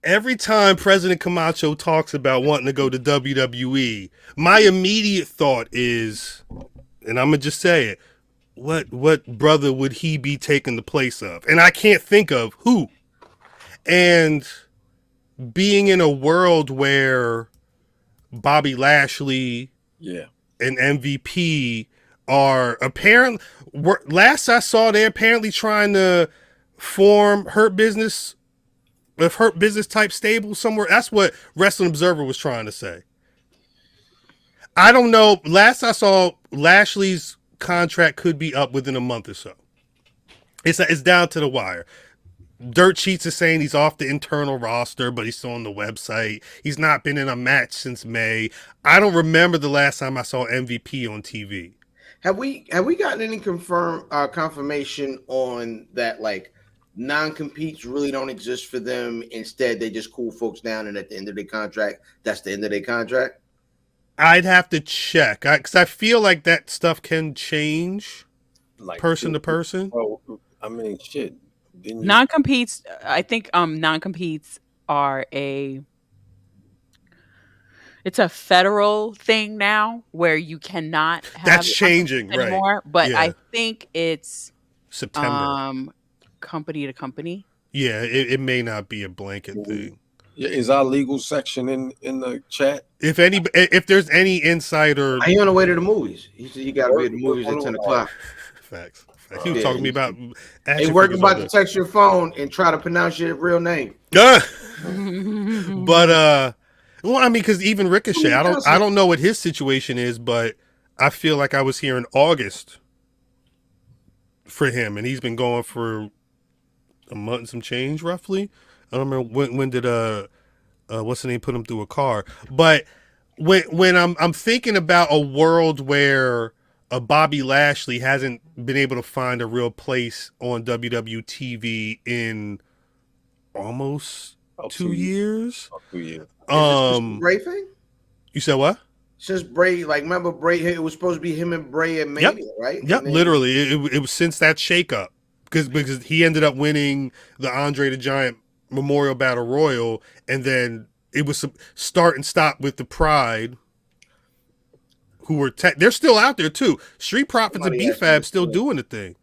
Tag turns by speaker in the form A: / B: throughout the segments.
A: Every time President Camacho talks about wanting to go to WWE, my immediate thought is, and I'm gonna just say it, what brother would he be taking the place of? And I can't think of who. And being in a world where Bobby Lashley
B: Yeah.
A: and MVP are apparently, last I saw, they're apparently trying to form Hurt Business, a Hurt Business type stable somewhere. That's what Wrestling Observer was trying to say. I don't know. Last I saw, Lashley's contract could be up within a month or so. It's down to the wire. Dirt Sheets is saying he's off the internal roster, but he's still on the website. He's not been in a match since May. I don't remember the last time I saw MVP on TV.
C: Have we gotten any confirmation on that? Like, non-competes really don't exist for them. Instead, they just cool folks down, and at the end of their contract, that's the end of their contract.
A: I'd have to check because I feel like that stuff can change
B: Like
A: person to person.
B: Oh, I mean, shit.
D: Non-competes, I think non-competes are it's a federal thing now where you cannot have
A: That's changing
D: anymore,
A: right?
D: But
A: yeah.
D: I think it's
A: September,
D: company to company.
A: Yeah, it may not be a blanket thing.
B: Yeah, is our legal section in the chat?
A: If there's any insider,
C: he on the way to the movies. He got to be at the movies at 10 o'clock.
A: Facts. He was talking to me about.
C: Hey, working about to text your phone and try to pronounce your real name.
A: But well, I mean, because even Ricochet, I don't know what his situation is, but I feel like I was here in August for him, and he's been going for a month and some change, roughly. I don't remember when did what's the name put him through a car, but when I'm thinking about a world where a Bobby Lashley hasn't been able to find a real place on WWE TV in almost 2 years.
B: 2 years.
C: Bray thing?
A: You said what?
C: Since Bray, like, remember Bray? It was supposed to be him and Bray at Mania, right?
A: Yep, literally, it was since that shakeup because he ended up winning the Andre the Giant Memorial Battle Royal, and then it was start and stop with the Pride, who were they're still out there too. Street Profits and B-Fab still doing the thing.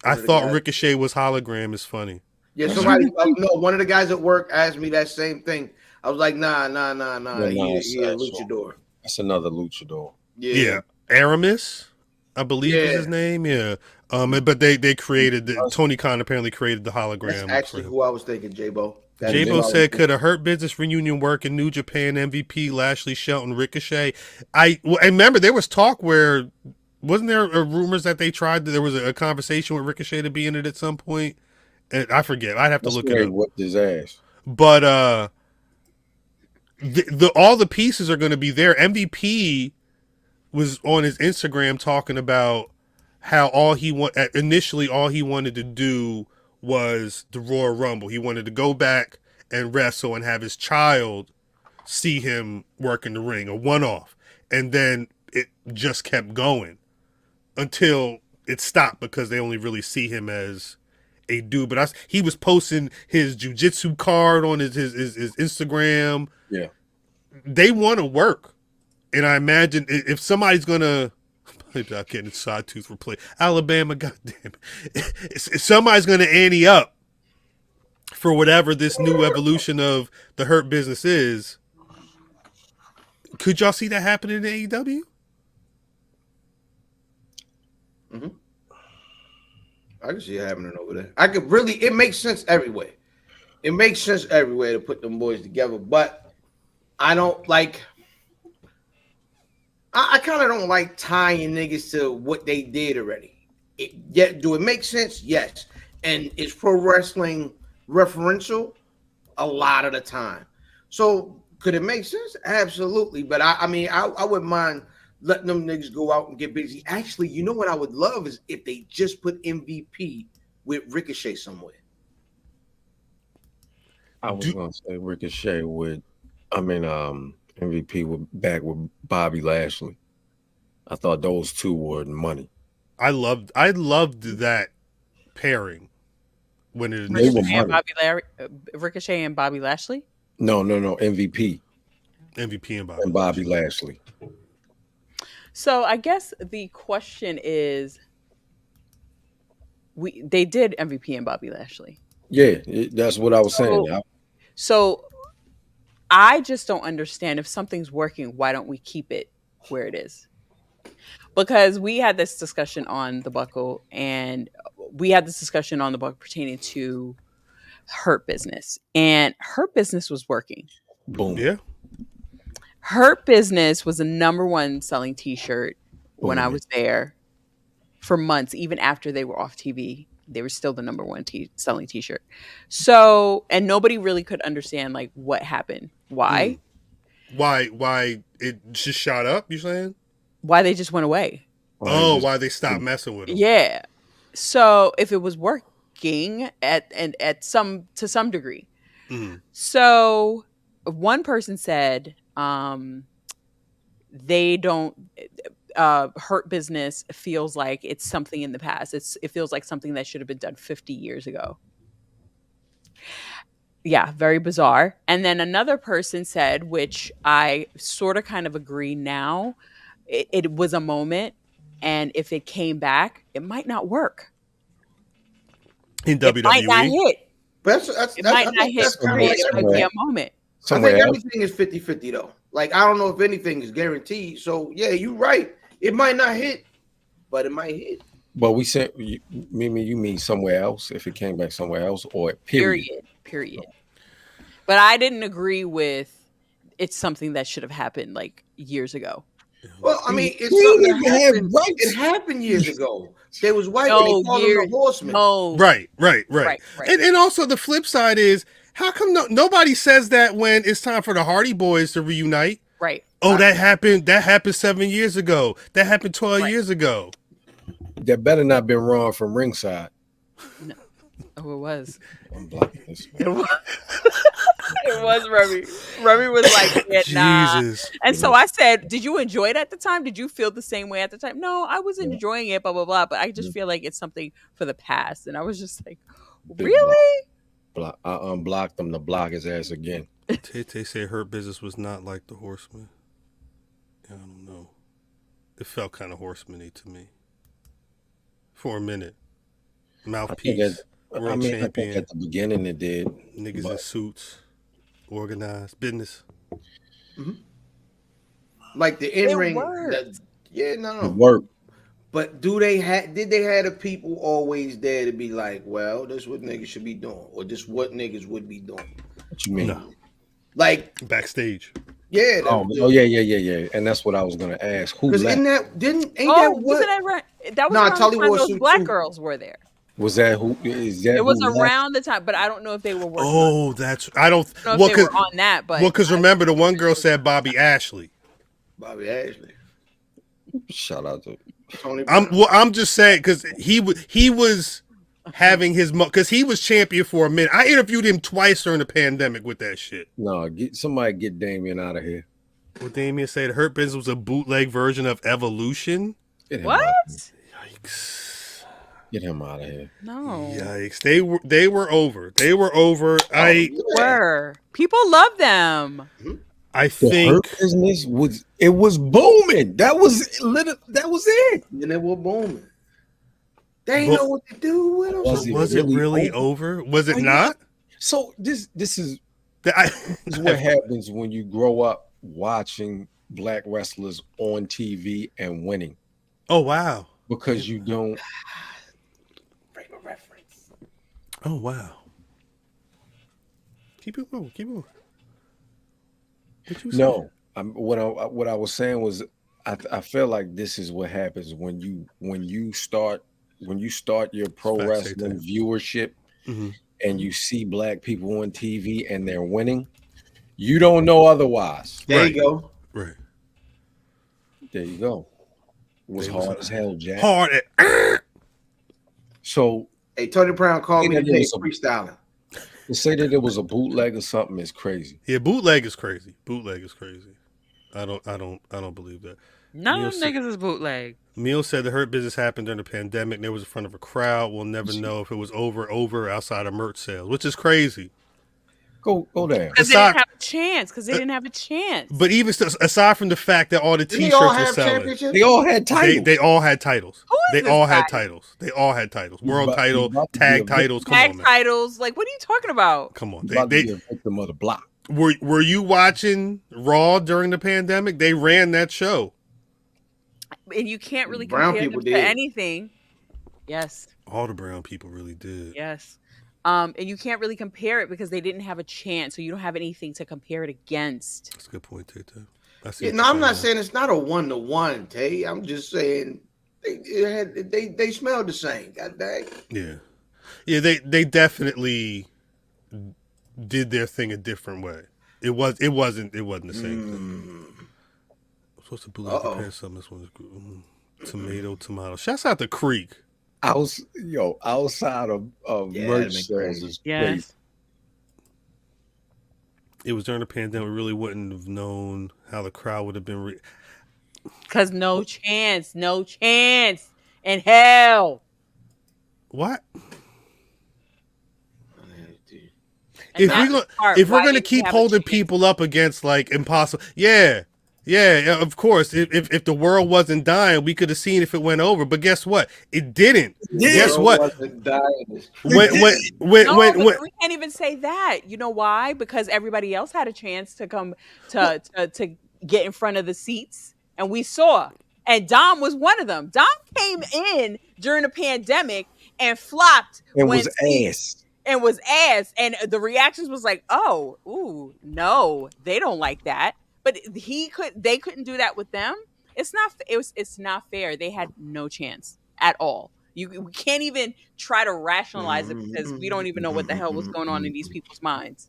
A: I thought Ricochet was hologram. Is funny.
C: Yeah, somebody, no, one of the guys at work asked me that same thing. I was like, nah. He a luchador.
B: That's another luchador.
C: Yeah.
A: Aramis, I believe is his name. Yeah. But they created Tony Khan apparently created the hologram.
C: That's actually who I was thinking, J-Bo.
A: J-Bo said, could a Hurt Business reunion work in New Japan? MVP, Lashley, Shelton, Ricochet. I remember there was talk where, wasn't there rumors that they tried, there was a conversation with Ricochet to be in it at some point? And I forget. I'd have to look it up.
B: Whipped his ass.
A: But all the pieces are going to be there. MVP was on his Instagram talking about how initially all he wanted to do was the Royal Rumble. He wanted to go back and wrestle and have his child see him work in the ring, a one-off. And then it just kept going until it stopped because they only really see him as a dude. But he was posting his jiu-jitsu card on his Instagram.
B: Yeah. They
A: want to work. And I imagine if somebody's going to, without getting side tooth replaced, Alabama, goddamn it. If somebody's going to ante up for whatever this new evolution of the Hurt Business is, could y'all see that happening in AEW?
C: Mm-hmm. I can see it happening over there. It makes sense everywhere. It makes sense everywhere to put them boys together, but I don't like. I kind of don't like tying niggas to what they did already. Do it make sense? Yes. And is pro wrestling referential? A lot of the time. So could it make sense? Absolutely. But I mean, I wouldn't mind letting them niggas go out and get busy. Actually, you know what I would love is if they just put MVP with Ricochet somewhere.
B: I was going to say Ricochet with, MVP back with Bobby Lashley. I thought those two were money.
A: I loved that pairing when it
D: Ricochet and Bobby Lashley.
B: No, MVP
A: MVP and
B: and Bobby Lashley.
D: So I guess the question is, they did MVP and Bobby Lashley.
B: Yeah, that's what I was saying.
D: So I just don't understand, if something's working, why don't we keep it where it is? Because we had this discussion on the Buckle, and we had this discussion on the Buckle pertaining to Hurt Business, and Hurt Business was working.
B: Boom.
A: Yeah.
D: Hurt Business was the number one selling t-shirt when I was there for months, even after they were off TV. They were still the number one selling t-shirt. So, and nobody really could understand like what happened. Why?
A: Why it just shot up, you saying?
D: Why they just went away.
A: Why they stopped messing with them.
D: Yeah. So if it was working to some degree. So one person said they don't Hurt Business feels like it's something in the past. It feels like something that should have been done 50 years ago. Yeah, very bizarre. And then another person said, which I sort of kind of agree now, it was a moment, and if it came back, it might not work.
A: In WWE?
D: It might not hit.
C: It
D: might not hit. It might be a moment.
C: I think everything is 50-50 though. Like, I don't know if anything is guaranteed. So yeah, you're right. It might not hit, but it might hit.
B: But we said, you mean somewhere else? If it came back somewhere else, or period.
D: But I didn't agree with it's something that should have happened like years ago.
C: Well, I mean, it's something that happened. It happened years ago. They was white. They called them the horsemen.
D: No.
A: Right. And also the flip side is, how come nobody says that when it's time for the Hardy Boys to reunite?
D: Right.
A: Oh, that happened 7 years ago. That happened 12 years ago.
B: That better not been wrong from ringside.
D: No. Oh, it was.
B: I'm blocking this.
D: It was Remy. Remy was like, yeah, nah.
A: Jesus.
D: And so I said, did you enjoy it at the time? Did you feel the same way at the time? No, I was enjoying it, blah, blah, blah. But I just feel like it's something for the past. And I was just like, really?
B: I unblocked him to block his ass again.
A: Tay said Hurt Business was not like the Horsemen. I don't know. It felt kind of horseman-y to me. For a minute. Mouthpiece. World champion.
B: I think at the beginning it did.
A: Niggas in suits. Organized. Business.
C: Mm-hmm. Like the in-ring.
B: It worked.
C: But did they have the people always there to be like, well, this is what niggas should be doing, or this what niggas would be doing?
B: What you mean?
A: No.
C: Like
A: backstage.
B: Yeah. Yeah. And that's what I was gonna ask. Who left?
C: Wasn't that
D: right? That was around the time those black girls were there.
B: Was that who? Is that?
D: It was around the time, but I don't know if they were working.
A: Oh, I don't know
D: if they were on that, but
A: because remember the one girl said Bobby Lashley.
C: Bobby Lashley.
B: Shout out to
C: Tony.
A: I'm just saying because he was having his because he was champion for a minute. I interviewed him twice during the pandemic with that shit.
B: No, somebody get Damien out of here.
A: Well, Damien said Hurt Business was a bootleg version of Evolution.
D: What?
A: Yikes.
B: Get him out of here.
D: No.
A: Yikes. They were over. They were over.
D: People love them.
A: I think
B: Hurt Business was booming. That was it.
C: And they were booming. They didn't know what to do with them.
A: Was it really over? Was it not?
B: So this is what happens when you grow up watching black wrestlers on TV and winning.
A: Oh wow.
B: Because you don't
C: frame of reference.
A: Oh wow. Keep it moving.
B: No, what I was saying was I feel like this is what happens when you start your pro wrestling viewership and you see black people on TV and they're winning. You don't know otherwise.
C: There you go.
A: Right.
B: There you go. It was hard as hell, Jack.
A: Hard.
B: So,
C: hey, Tony Brown called me today freestyling.
B: To say that it was a bootleg or something is crazy.
A: Yeah, bootleg is crazy. I don't believe that.
D: None of them niggas is bootleg.
A: Meal said the Hurt Business happened during the pandemic. And it was in front of a crowd. We'll never know if it was over outside of merch sales, which is crazy.
B: Go there.
D: Because they didn't have a chance. Because they didn't have a chance.
A: But even aside from the fact that all the
C: Didn't
A: T-shirts
C: they all
A: were
C: have
A: selling,
C: championships?
B: They all had titles.
A: they all had titles.
D: Who is
A: They
D: this
A: all
D: guy?
A: had titles. They all had titles. World
B: He's
A: title,
B: about to
A: tag
B: be a
A: titles. Come
D: Tag
A: on, man.
D: titles. Like, what are you talking about?
A: Come on.
B: He's about to be a victim of the block.
A: Were you watching Raw during the pandemic? They ran that show.
D: And you can't really
C: Brown
D: compare
C: people
D: them to
C: did.
D: anything. Yes.
A: All the brown people really did.
D: Yes. And you can't really compare it because they didn't have a chance, so you don't have anything to compare it against.
A: That's a good point, Tay.
C: Yeah, no, I'm not saying it's not a 1-to-1, Tay. I'm just saying they smelled the same. God dang.
A: Yeah. They definitely did their thing a different way. It wasn't the same thing. I'm supposed to believe the past something. This one's tomato. Shouts out to Creek.
B: Outside of merch sales is crazy.
A: It was during the pandemic. We really wouldn't have known how the crowd would have been.
D: Because no chance in hell.
A: What?
D: And
A: If we're gonna keep holding people up against like impossible, yeah, of course. If the world wasn't dying, we could have seen if it went over. But guess what? It didn't. Guess what? When
D: we can't even say that. You know why? Because everybody else had a chance to come to get in front of the seats, and we saw. And Dom was one of them. Dom came in during the pandemic and flopped
B: and was ass.
D: And was ass, and the reactions was like, "Oh, ooh, no, they don't like that." But they couldn't do that with them. It's not fair. They had no chance at all. We can't even try to rationalize it because we don't even know what the hell was going on in these people's minds.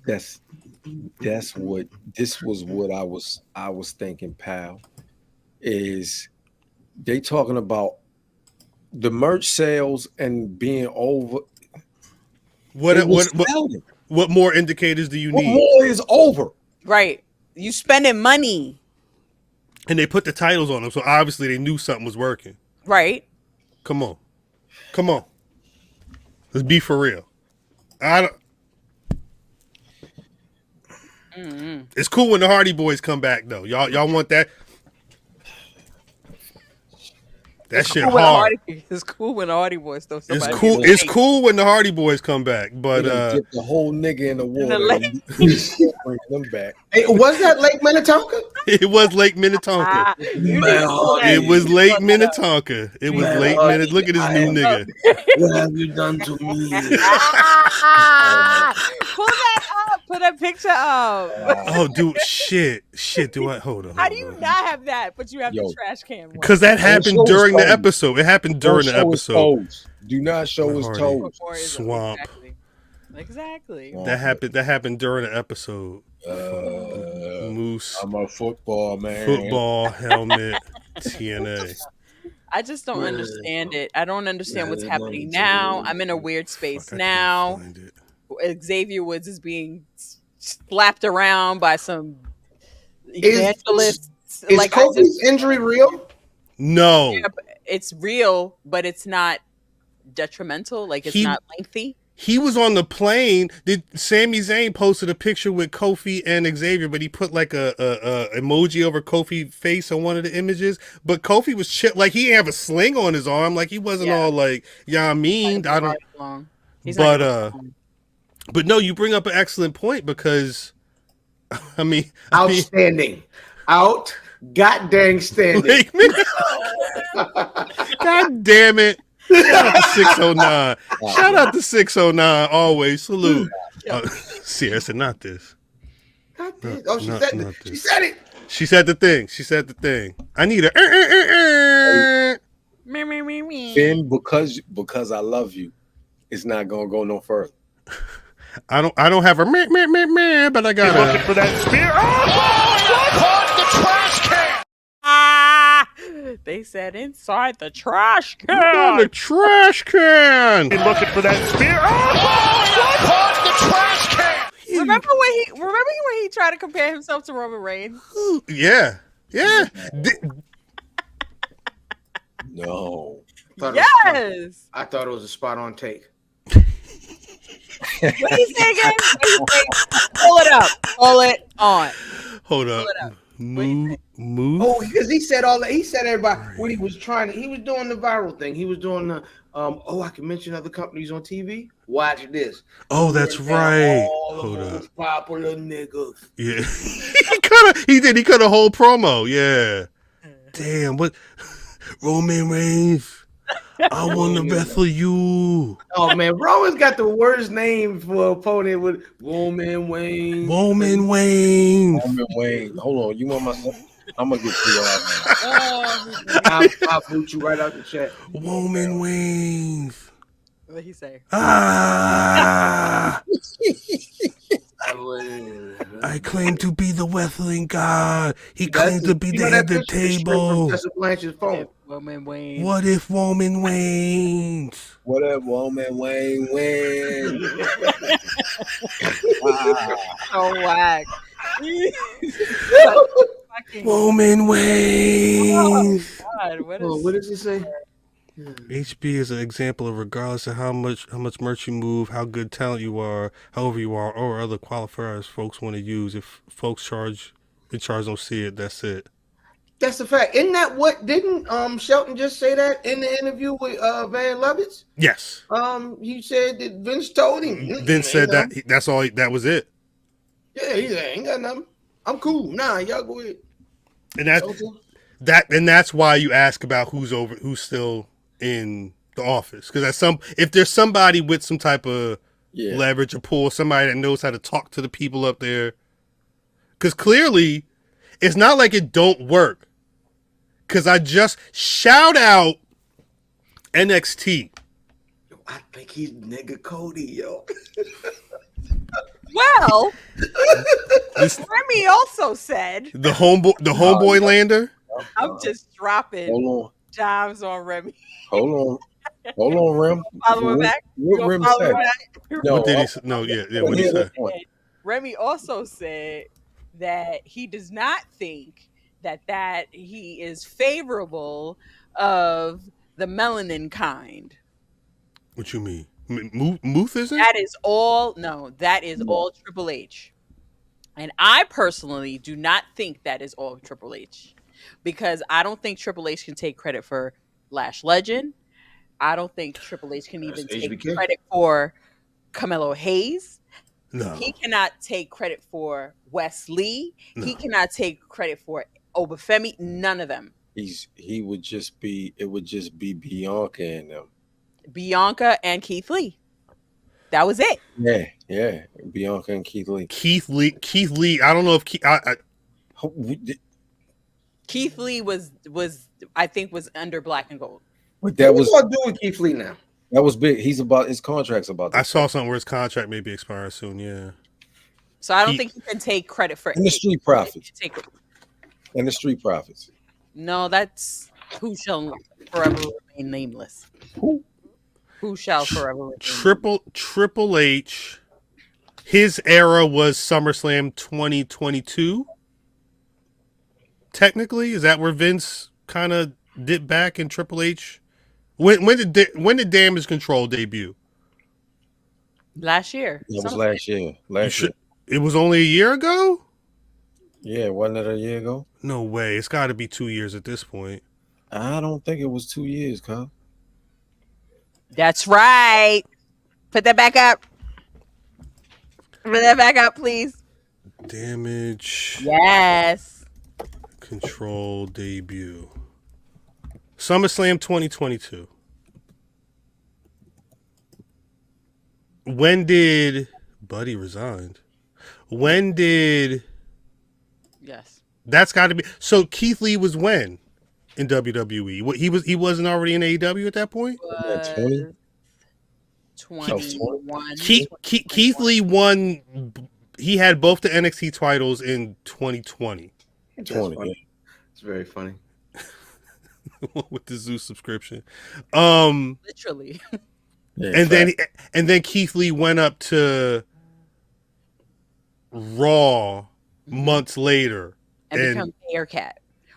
B: This was what I was thinking, pal. Is they talking about the merch sales and being over?
A: What more indicators do you need?
B: What more is over?
D: Right. You spending money.
A: And they put the titles on them, so obviously they knew something was working.
D: Right.
A: Come on. Let's be for real. It's cool when the Hardy Boys come back, though. Y'all want that? That shit hard.
D: It's cool when the Hardy Boys though.
A: It's cool when the Hardy Boys come back, but
B: dip the whole nigga in the water and bring them back.
C: Hey, was that Lake Minnetonka?
A: It was Lake Minnetonka. It was Lake Minnetonka. It was Lake Minnetonka. Look at this new nigga.
C: What have you done to me?
D: Pull that up. Put a picture up.
A: Oh, dude, shit. Do I hold on?
D: How do you not have that, but you have the trash can one?
A: Because that happened during the episode. It happened during the episode.
B: Do not show his toes.
A: Swamp.
D: Exactly.
A: That happened during the episode. Moose.
B: I'm a football man.
A: Football helmet. TNA.
D: I just don't understand it. I don't understand what's happening now. I'm in a weird space now. Xavier Woods is being slapped around by some evangelists.
C: Is Kofi's injury real?
A: No.
D: Yeah, it's real, but it's not detrimental. Like it's not lengthy.
A: He was on the plane. Sami Zayn posted a picture with Kofi and Xavier, but he put like a emoji over Kofi's face on one of the images. But Kofi was like he didn't have a sling on his arm, like he wasn't all like, I mean, I don't. But no, you bring up an excellent point because, I mean,
C: outstanding, god dang standing.
A: God damn it. Shout out to 609. Shout out to 609. Always salute. Sierra said, not this.
C: Not this. Oh, she said it. She said it.
A: She said the thing. I need a.
B: Finn, because I love you, it's not gonna go no further.
A: I don't have a meh, but I got
E: looking for that spear. Caught the trash can.
D: They said inside the trash can.
A: The trash can.
E: Looking for that spear. Caught the trash can.
D: Remember when he tried to compare himself to Roman Reigns?
A: Yeah.
C: No.
D: Yes.
C: I thought it was a spot on take.
D: What did he say again? What did he say? Pull it up. Pull it on.
A: Hold
D: Pull
A: up.
D: it up. What did he say?
C: Oh, because he said all that. He said everybody when he was trying to. He was doing the viral thing. He was doing the. Oh, I can mention other companies on TV. Watch this.
A: Oh, that's right.
C: All
A: Hold
C: the
A: up.
C: most popular niggas.
A: Yeah. He cut a whole promo. Yeah. Damn, what Roman Reigns. I want to wrestle you.
C: Oh man, Roman's got the worst name for opponent with Roman Wayne.
A: Roman Reigns.
B: Roman Wayne. Hold on, you want my? I'm gonna get to your
C: I'll boot you right out the chat.
A: Roman Reigns.
D: What did he say?
A: Ah! I claim to be the wrestling god. He claims to be the head of the table.
D: Roman Wayne.
A: What if Roman Reigns?
B: What if Roman Wayne wins?
D: So whack.
A: Roman Reigns.
D: God,
C: what does he say?
A: HB is an example of regardless of how much merch you move, how good talent you are, however you are, or other qualifiers folks want to use. If folks in charge don't see it, that's it.
C: That's a fact. Isn't that what didn't Shelton just say that in the interview with Van Lovitz?
A: Yes.
C: He said that Vince told him.
A: Vince said that that's all. That was it.
C: Yeah, he said, ain't got nothing. I'm cool. Nah, y'all go ahead.
A: And that's why you ask about who's still in the office, because if there's somebody with some type of leverage or pull, somebody that knows how to talk to the people up there, because clearly it's not like it don't work. Because I just shout out NXT.
C: I think he's nigga Cody, yo.
D: Well, Remy also said
A: the homeboy lander.
D: I'm just dropping dimes on Remy.
B: Hold on, Rem.
D: Follow him back.
B: What Rem said?
A: What did he say? No, yeah. What did he say?
D: Remy also said that he does not think that he is favorable of the melanin kind.
A: What you mean? Muth isn't?
D: That is all. No, that is all Triple H. And I personally do not think that is all Triple H, because I don't think Triple H can take credit for Lash Legend. I don't think Triple H can even take credit for Carmelo Hayes.
A: No.
D: He cannot take credit for Wes Lee.
A: No.
D: He cannot take credit for Obafemi. None of them.
B: It would just be Bianca and them.
D: Bianca and Keith Lee. That was it.
B: Yeah. Bianca and Keith Lee.
A: Keith Lee. I don't know if
D: Keith Lee was I think was under Black and Gold.
B: But that was
C: what do with Keith Lee now.
B: That was big. His contract's about.
A: I saw something where his contract may be expiring soon. Yeah.
D: So I don't think he can take credit for
B: the Street Profits. And the Street Profits.
D: No, that's who shall forever remain nameless. Who shall forever remain
A: Triple H. His era was SummerSlam 2022. Technically, is that where Vince kind of dipped back in Triple H? When did Damage Control debut?
D: Last year.
B: It was last year.
A: It was only a year ago?
B: Yeah, wasn't it a year ago?
A: No way. It's got to be 2 years at this point.
B: I don't think it was 2 years, cuz.
D: That's right. Put that back up. Put that back up, please.
A: Damage.
D: Yes.
A: Control debut. SummerSlam 2022. When did Buddy resigned? When did?
D: Yes.
A: That's got to be. So Keith Lee was when in WWE? What he wasn't already in AEW at that point?
D: 21.
A: Keith Lee won. He had both the NXT titles in 2020.
B: 20.
C: It's very funny.
A: With the Zeus subscription.
D: Literally.
A: Yeah, and then Keith Lee went up to Raw months later
D: and become Aircat,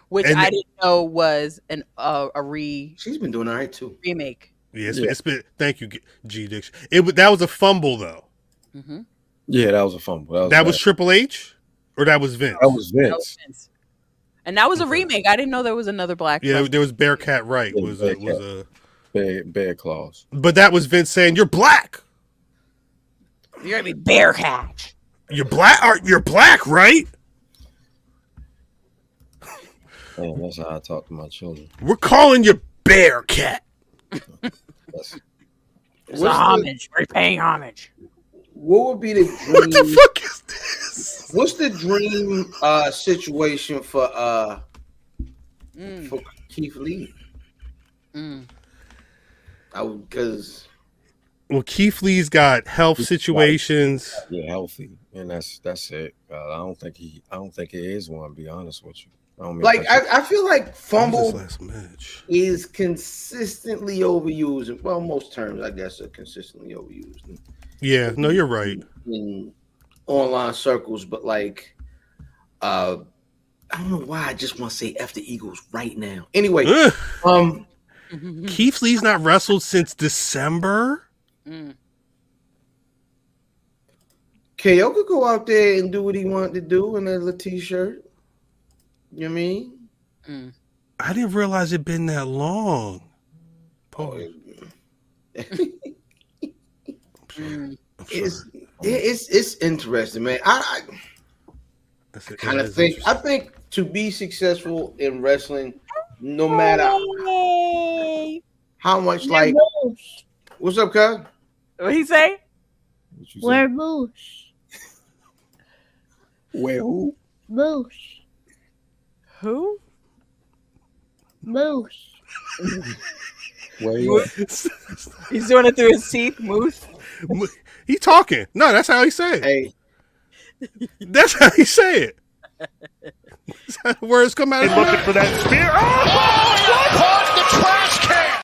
D: which I didn't know was a
C: She's been doing all right too.
D: Remake.
A: Yeah, it's been. Thank you, G Diction. That was a fumble though.
D: Mm-hmm.
B: Yeah, that was a fumble.
A: That was Triple H, or that was Vince.
B: That was Vince.
D: That was Vince. And that was a remake. I didn't know there was another Black.
A: Yeah, there was Bearcat Wright.
B: Yeah,
A: was a
B: Bear Claws.
A: But that was Vince saying, "You're black.
D: You're gonna be Bearcat.
A: You're black. You're black, right?
B: Man, that's how I talk to my children.
A: We're calling you Bearcat."
D: It's homage. We're paying homage.
C: What would be the dream?
A: What the fuck is this?
C: What's the dream situation for Keith Lee? Because
A: Keith Lee's got health situations.
B: Yeah, healthy, and that's it. I don't think it is one. To be honest with you,
C: I feel like fumble
A: last match
C: is consistently overused. Well, most terms I guess are consistently overused.
A: Yeah, no, you're right.
C: In online circles, but like, I don't know why I just want to say F the Eagles right now. Anyway,
A: Keith Lee's not wrestled since December.
C: KO could go out there and do what he wanted to do in a little t-shirt. You know what I mean?
A: I didn't realize it'd been that long.
C: It's interesting, man. I kind of think to be successful in wrestling, no matter how much like what's up, cuz?
D: What he say?
F: Where Moose?
B: Where who?
F: Moose.
D: Who?
F: Moose.
B: Where you?
D: He's doing it through his teeth. Moose.
A: He talking. No, that's how he say it.
C: Hey,
A: that's how he say it. That's how the words come out.
E: Looking for that spear. Caught the trash can.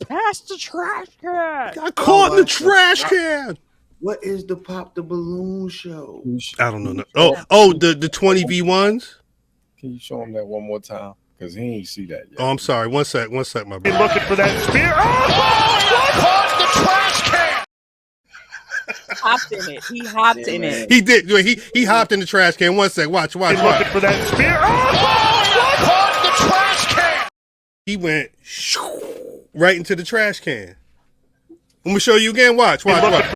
D: Pass the trash can.
A: Got caught in the trash can.
C: what is the Pop the Balloon show?
A: I don't know. The 20v1s.
B: Can you show him that one more time? Because he ain't see that yet.
A: Oh, I'm sorry. One sec, my bad.
E: Looking for that spear. Caught the trash can.
D: Hopped in it. He hopped in it.
A: He did. He hopped in the trash can. One sec. Watch.
E: Looking for that spear. Caught the trash can.
A: He went right into the trash can. Let me show you again. Watch.